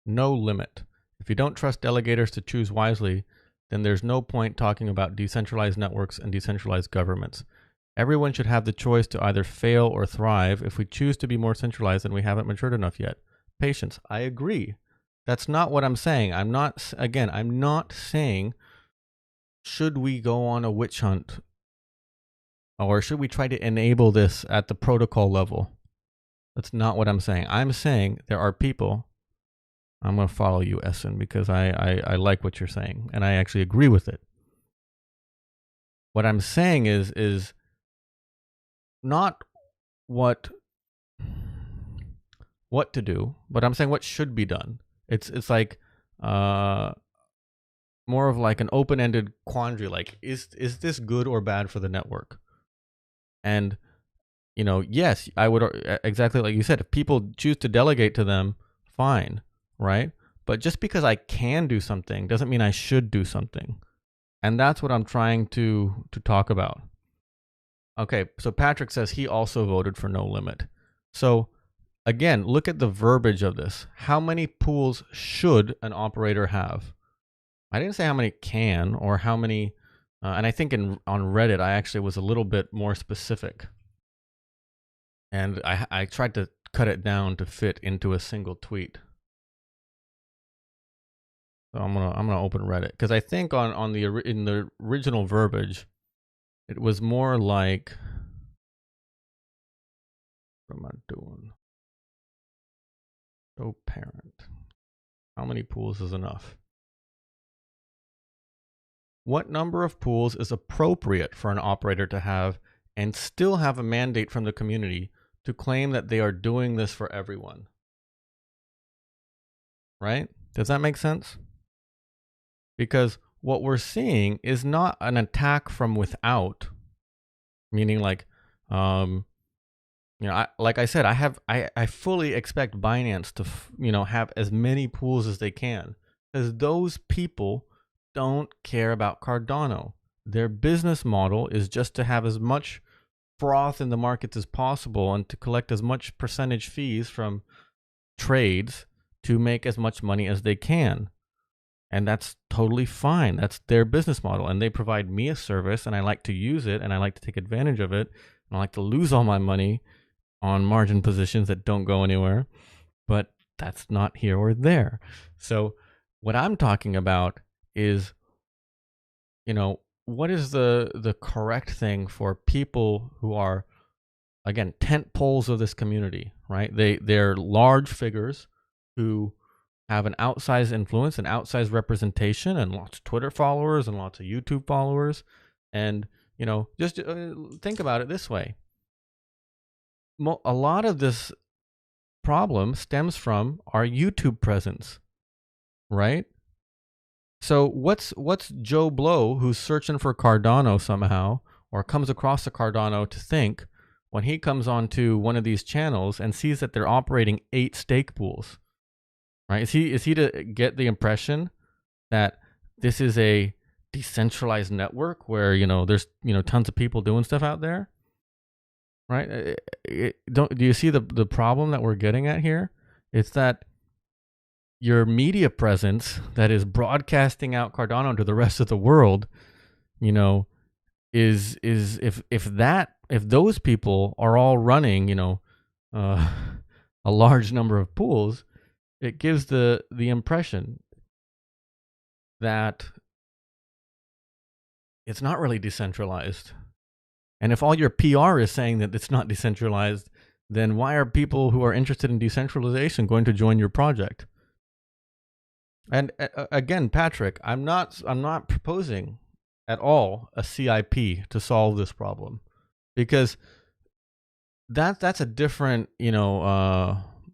No limit. If you don't trust delegators to choose wisely, then there's no point talking about decentralized networks and decentralized governments. Everyone should have the choice to either fail or thrive. If we choose to be more centralized, then we haven't matured enough yet. Patience. I agree. That's not what I'm saying. I'm not saying should we go on a witch hunt or should we try to enable this at the protocol level. That's not what I'm saying. I'm saying there are people. I'm going to follow you, Essen, because I like what you're saying, and I actually agree with it. What I'm saying is not what to do, but I'm saying what should be done. It's like more of like an open-ended quandary, like is this good or bad for the network? And yes, I would, exactly like you said, if people choose to delegate to them, fine. Right? But just because I can do something doesn't mean I should do something. And that's what I'm trying to talk about. Okay, so Patrick says he also voted for no limit. So again, look at the verbiage of this. How many pools should an operator have? I didn't say how many can or how many, and I think on Reddit, I actually was a little bit more specific. And I tried to cut it down to fit into a single tweet. So I'm gonna open Reddit because I think in the original verbiage, it was more like, what am I doing? Show parent. How many pools is enough? What number of pools is appropriate for an operator to have and still have a mandate from the community to claim that they are doing this for everyone? Right? Does that make sense? Because what we're seeing is not an attack from without, meaning like, like I said, I fully expect Binance to, have as many pools as they can, because those people don't care about Cardano. Their business model is just to have as much froth in the markets as possible and to collect as much percentage fees from trades to make as much money as they can. And that's totally fine. That's their business model. And they provide me a service, and I like to use it, and I like to take advantage of it. And I like to lose all my money on margin positions that don't go anywhere. But that's not here or there. So what I'm talking about is, what is the correct thing for people who are, again, tent poles of this community, right? They're large figures who have an outsized influence and outsized representation and lots of Twitter followers and lots of YouTube followers. And, just think about it this way. A lot of this problem stems from our YouTube presence, right? So what's Joe Blow, who's searching for Cardano somehow, or comes across a Cardano, to think when he comes onto one of these channels and sees that they're operating 8 stake pools? Right? Is he to get the impression that this is a decentralized network where there's tons of people doing stuff out there? Right? Do you see the problem that we're getting at here? It's that your media presence that is broadcasting out Cardano to the rest of the world, is if those people are all running, a large number of pools, it gives the impression that it's not really decentralized. And if all your PR is saying that it's not decentralized, then why are people who are interested in decentralization going to join your project? And again, Patrick, I'm not proposing at all a CIP to solve this problem, because that's a different,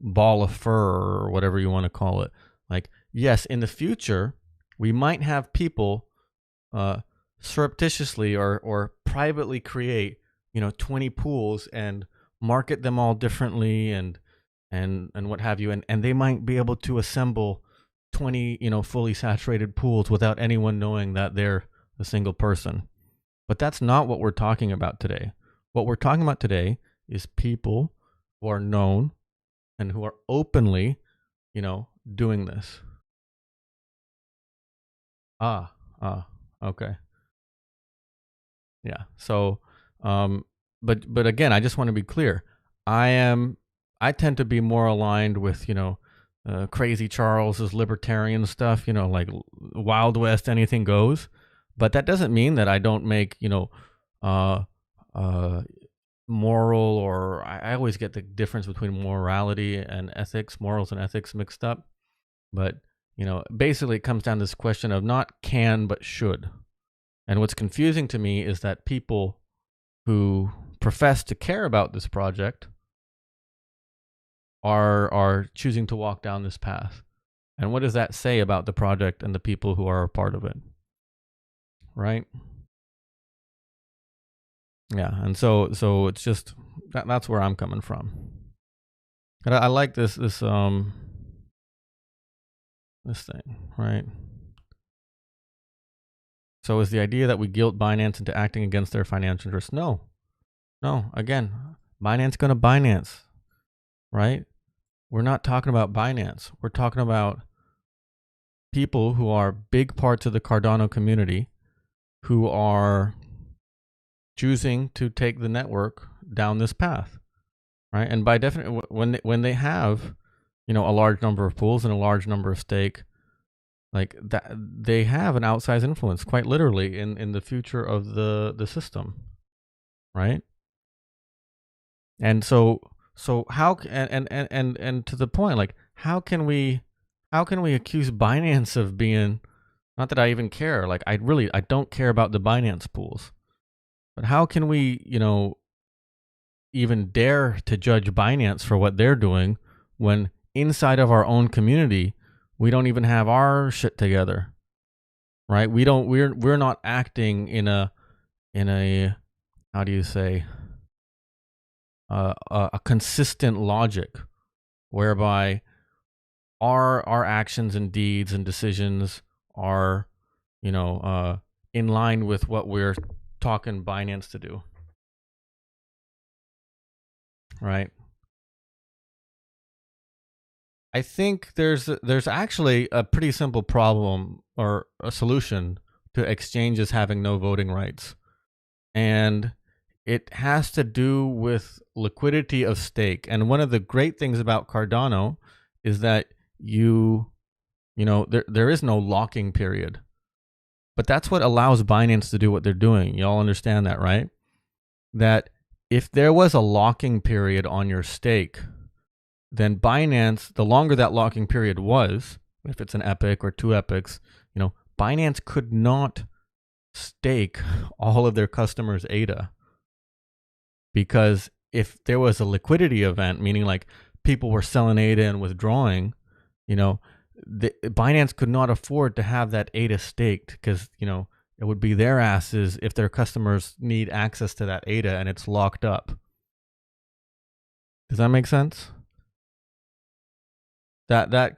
ball of fur or whatever you want to call it. Like, yes, in the future, we might have people surreptitiously or privately create 20 pools and market them all differently and what have you, and they might be able to assemble 20 fully saturated pools without anyone knowing that they're a single person. But that's not what we're talking about today. What we're talking about today is people who are known and who are openly doing this. Okay. Yeah. So, but again, I just want to be clear. I tend to be more aligned with Crazy Charles's libertarian stuff. Like Wild West, anything goes. But that doesn't mean that I don't make moral, or I always get the difference between morality and ethics, morals and ethics mixed up. But basically, it comes down to this question of not can but should. And what's confusing to me is that people who profess to care about this project are choosing to walk down this path. And what does that say about the project and the people who are a part of it? Right? Yeah, and so it's just that's where I'm coming from. And I like this thing, right? So is the idea that we guilt Binance into acting against their financial interests? No. Again, Binance gonna Binance, right? We're not talking about Binance. We're talking about people who are big parts of the Cardano community who are choosing to take the network down this path, right? And by definition, when they have a large number of pools and a large number of stake, like that, they have an outsized influence, quite literally, in the future of the system, right? And so how and to the point, like how can we accuse Binance of being, not that I even care, like I don't care about the Binance pools, but how can we even dare to judge Binance for what they're doing when inside of our own community we don't even have our shit together, right? We're not acting in a how do you say, a consistent logic whereby our actions and deeds and decisions are in line with what we're talking Binance to do, right? I think there's actually a pretty simple problem or a solution to exchanges having no voting rights, and it has to do with liquidity of stake. And one of the great things about Cardano is that there is no locking period. But that's what allows Binance to do what they're doing. Y'all understand that, right? That if there was a locking period on your stake, then Binance, the longer that locking period was, if it's an epoch or 2 epochs, Binance could not stake all of their customers' ADA. Because if there was a liquidity event, meaning like people were selling ADA and withdrawing, Binance could not afford to have that ADA staked, because it would be their asses if their customers need access to that ADA and it's locked up. Does that make sense? That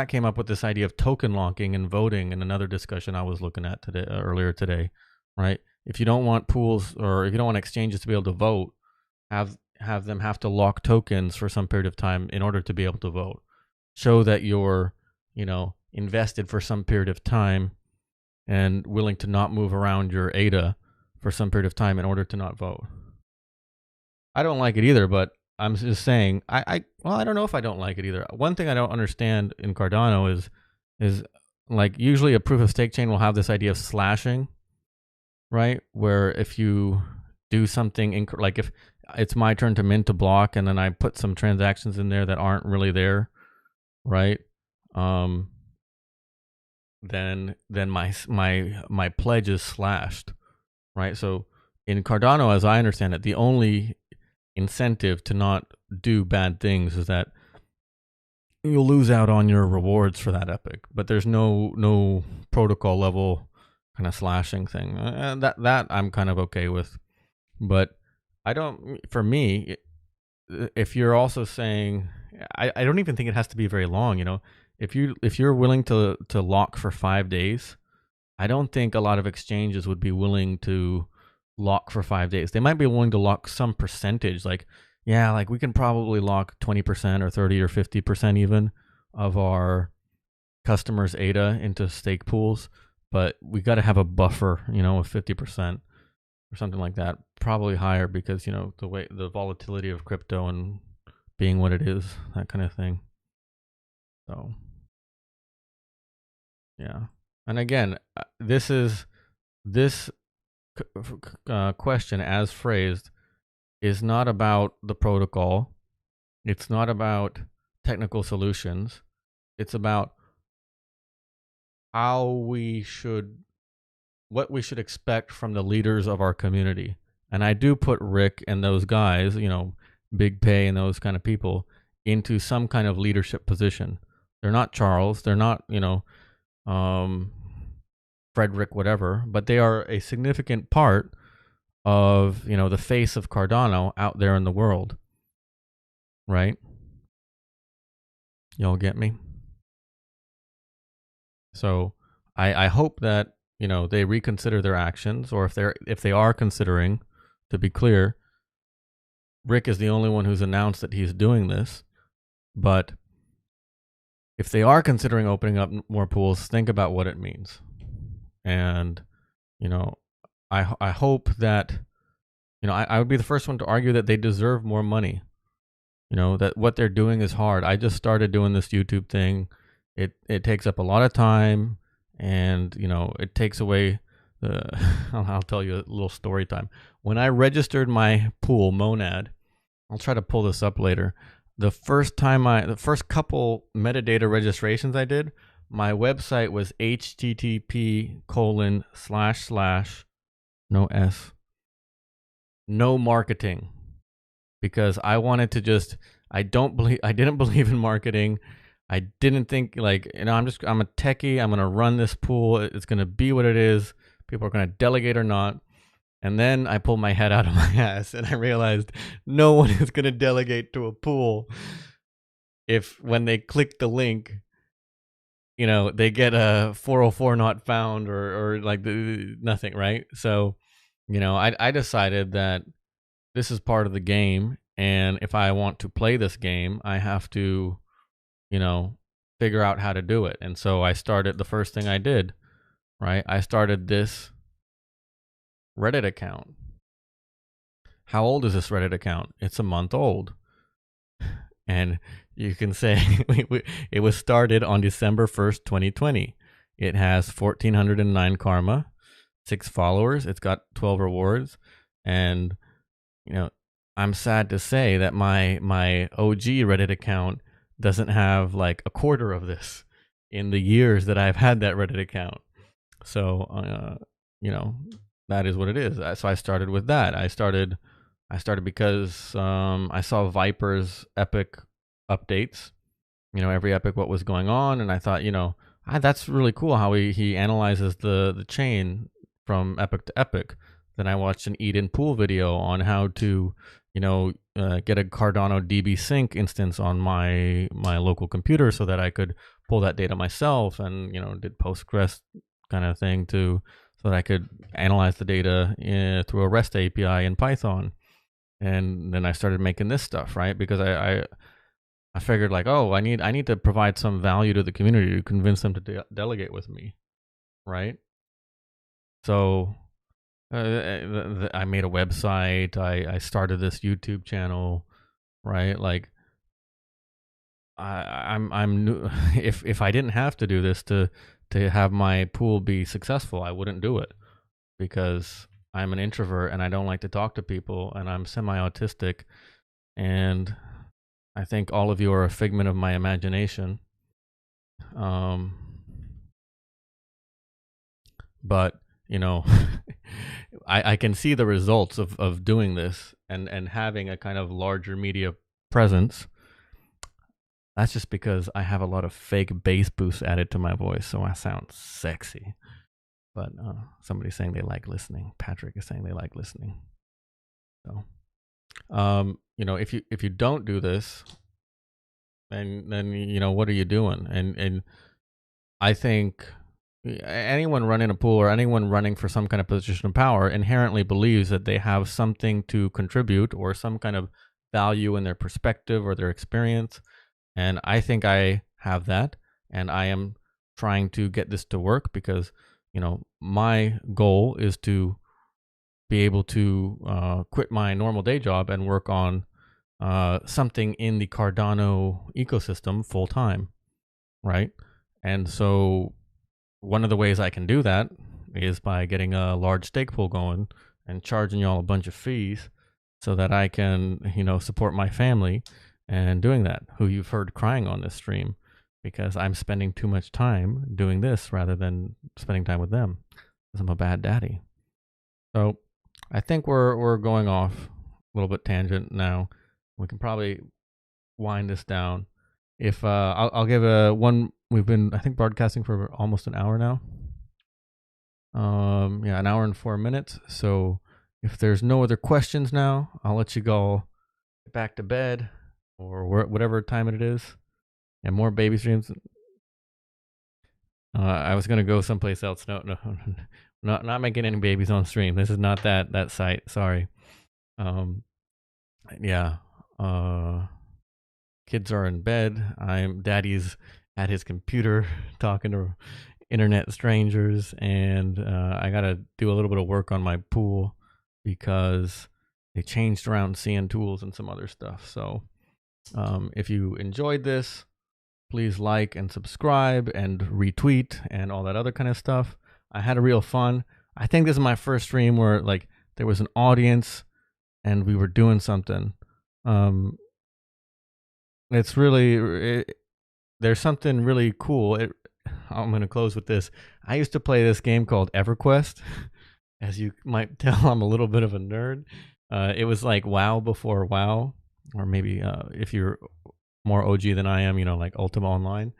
came up with this idea of token locking and voting in another discussion I was looking at earlier today, right? If you don't want pools, or if you don't want exchanges to be able to vote, have them have to lock tokens for some period of time in order to be able to vote. Show that you're, invested for some period of time and willing to not move around your ADA for some period of time in order to not vote. I don't like it either, but I'm just saying, I don't know if I don't like it either. One thing I don't understand in Cardano is like usually a proof of stake chain will have this idea of slashing, right? Where if you do something like if it's my turn to mint to block and then I put some transactions in there that aren't really there, right? Um, then my pledge is slashed, right? So in Cardano, as I understand it, the only incentive to not do bad things is that you'll lose out on your rewards for that epic, but there's no protocol level kind of slashing thing. That I'm kind of okay with, but I don't. For me, if you're also saying, I don't even think it has to be very long. You know, if you're willing to lock for 5 days, I don't think a lot of exchanges would be willing to lock for 5 days. They might be willing to lock some percentage, like, yeah, like we can probably lock 20% or 30 or 50% even of our customers' ADA into stake pools, but we got to have a buffer, you know, of 50% or something like that, probably higher because, you know, the volatility of crypto and being what it is, that kind of thing. So, yeah. And again, this question as phrased is not about the protocol. It's not about technical solutions. It's about how what we should expect from the leaders of our community. And I do put Rick and those guys, you know, Big Pay and those kind of people into some kind of leadership position. They're not Charles. They're not, you know, Frederick, whatever, but they are a significant part of, you know, the face of Cardano out there in the world, right? Y'all get me? So I hope that, you know, they reconsider their actions, or if they are considering, to be clear, Rick is the only one who's announced that he's doing this. But if they are considering opening up more pools, think about what it means. And, you know, I hope that, you know, I would be the first one to argue that they deserve more money. You know, that what they're doing is hard. I just started doing this YouTube thing. It takes up a lot of time, and, you know, it takes away the I'll tell you a little story time. When I registered my pool Monad, I'll try to pull this up later. The first couple metadata registrations I did, my website was http:// no marketing, because I wanted to just, I didn't believe in marketing. I didn't think, like, you know, I'm a techie. I'm going to run this pool. It's going to be what it is. People are going to delegate or not. And then I pulled my head out of my ass and I realized no one is going to delegate to a pool if when they click the link, you know, they get a 404 not found or like nothing, right? So, you know, I decided that this is part of the game, and if I want to play this game, I have to, you know, figure out how to do it. And so I started, the first thing I did, right? I started this Reddit account. How old is this Reddit account? It's a month old. And you can say it was started on December 1st, 2020. It has 1,409 karma, 6 followers. It's got 12 rewards. And, you know, I'm sad to say that my OG Reddit account doesn't have like a quarter of this in the years that I've had that Reddit account. So, you know, that is what it is. So I started with that. I started because I saw Viper's epic updates, you know, every epic, what was going on. And I thought, you know, that's really cool how he analyzes the chain from epic to epic. Then I watched an Eden Pool video on how to, you know, get a Cardano DB sync instance on my local computer so that I could pull that data myself, and, you know, did Postgres kind of thing so that I could analyze the data through a REST API in Python. And then I started making this stuff, right? Because I figured, like, oh, I need to provide some value to the community to convince them to delegate with me, right? So I made a website. I started this YouTube channel, right? Like, I'm new. If I didn't have to do this to have my pool be successful, I wouldn't do it. because I'm an introvert and I don't like to talk to people, and I'm semi-autistic, and I think all of you are a figment of my imagination. Um, but you know, I can see the results of doing this and having a kind of larger media presence. That's just because I have a lot of fake bass boosts added to my voice, so I sound sexy. But somebody's saying they like listening. Patrick is saying they like listening. So, if you don't do this, then what are you doing? And I think anyone running a pool or anyone running for some kind of position of power inherently believes that they have something to contribute or some kind of value in their perspective or their experience. And I think I have that, and I am trying to get this to work because, my goal is to be able to quit my normal day job and work on something in the Cardano ecosystem full time, right? And so one of the ways I can do that is by getting a large stake pool going and charging y'all a bunch of fees so that I can, support my family and doing that, who you've heard crying on this stream because I'm spending too much time doing this rather than spending time with them because I'm a bad daddy. So I think we're going off a little bit tangent now. We can probably wind this down. If I'll give a one. We've been, I think, broadcasting for almost an hour now. Yeah, an hour and 4 minutes. So if there's no other questions now, I'll let you go back to bed or whatever time it is. And more baby streams. I was gonna go someplace else. No, not making any babies on stream. This is not that site. Sorry. Yeah. Kids are in bed. Daddy's at his computer talking to internet strangers, and I gotta do a little bit of work on my pool because they changed around CN tools and some other stuff. So if you enjoyed this, please like and subscribe and retweet and all that other kind of stuff. I had a real fun. I think this is my first stream where like there was an audience and we were doing something. It's really there's something really cool. I'm gonna close with this. I used to play this game called EverQuest. As you might tell, I'm a little bit of a nerd. It was like WoW before WoW, or maybe if you're more OG than I am, like Ultima Online.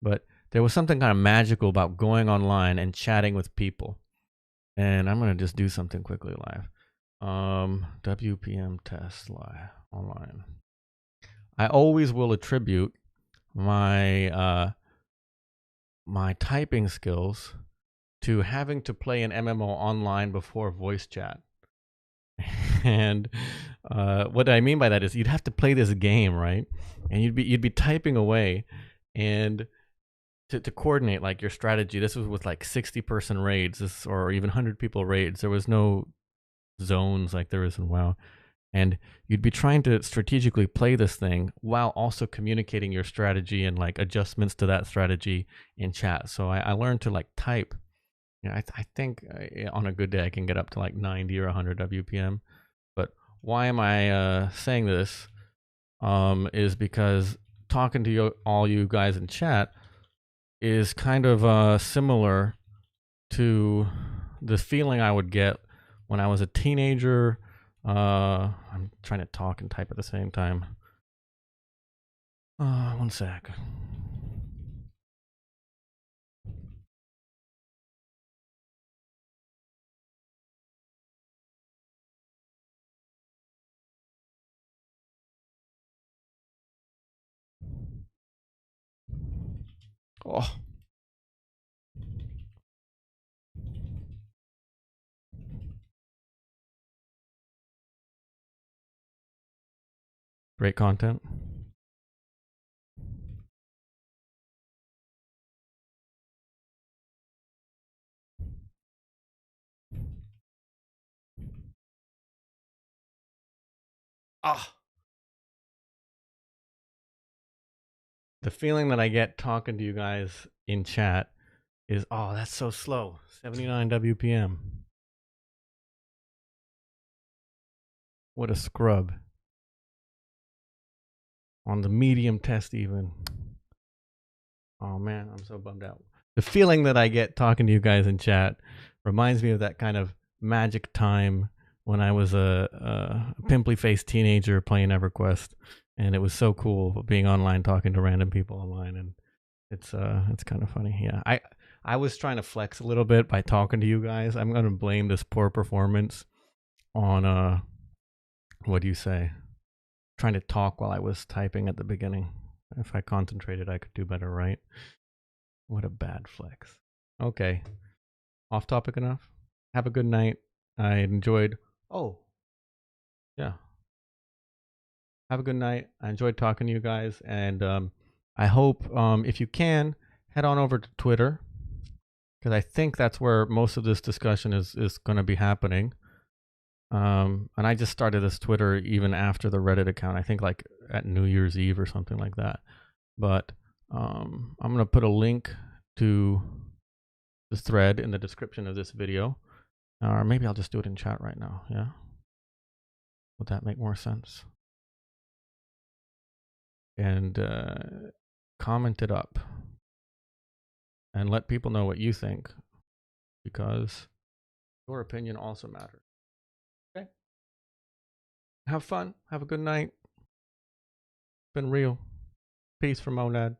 But there was something kind of magical about going online and chatting with people. And I'm gonna just do something quickly live. WPM test live online. I always will attribute my my typing skills to having to play an MMO online before voice chat. And what I mean by that is you'd have to play this game, right? And you'd be typing away, and to coordinate like your strategy. This was with like 60-person raids, or even 100 people raids. There was no zones like there is in WoW. And you'd be trying to strategically play this thing while also communicating your strategy and like adjustments to that strategy in chat. So I learned to like type. I think on a good day I can get up to like 90 or 100 WPM. But why am I saying this? Is because talking to all you guys in chat is kind of similar to the feeling I would get when I was a teenager. I'm trying to talk and type at the same time. One sec. Oh. Great content. Ah. The feeling that I get talking to you guys in chat is, oh, that's so slow. 79 WPM. What a scrub. On the medium test even. Oh man, I'm so bummed out. The feeling that I get talking to you guys in chat reminds me of that kind of magic time when I was a pimply faced teenager playing EverQuest, and it was so cool being online talking to random people online, and it's kind of funny. Yeah, I was trying to flex a little bit by talking to you guys. I'm gonna blame this poor performance on what do you say? Trying to talk while I was typing at the beginning. If I concentrated, I could do better, right? What a bad flex. Okay, off topic enough. Have a good night. I enjoyed. Oh, yeah. Have a good night. I enjoyed talking to you guys, and I hope if you can head on over to Twitter, because I think that's where most of this discussion is going to be happening. And I just started this Twitter even after the Reddit account. I think like at New Year's Eve or something like that. But I'm going to put a link to the thread in the description of this video. Or maybe I'll just do it in chat right now. Yeah. Would that make more sense? And comment it up. And let people know what you think. Because your opinion also matters. Okay? Have fun. Have a good night. Been real. Peace from Monad.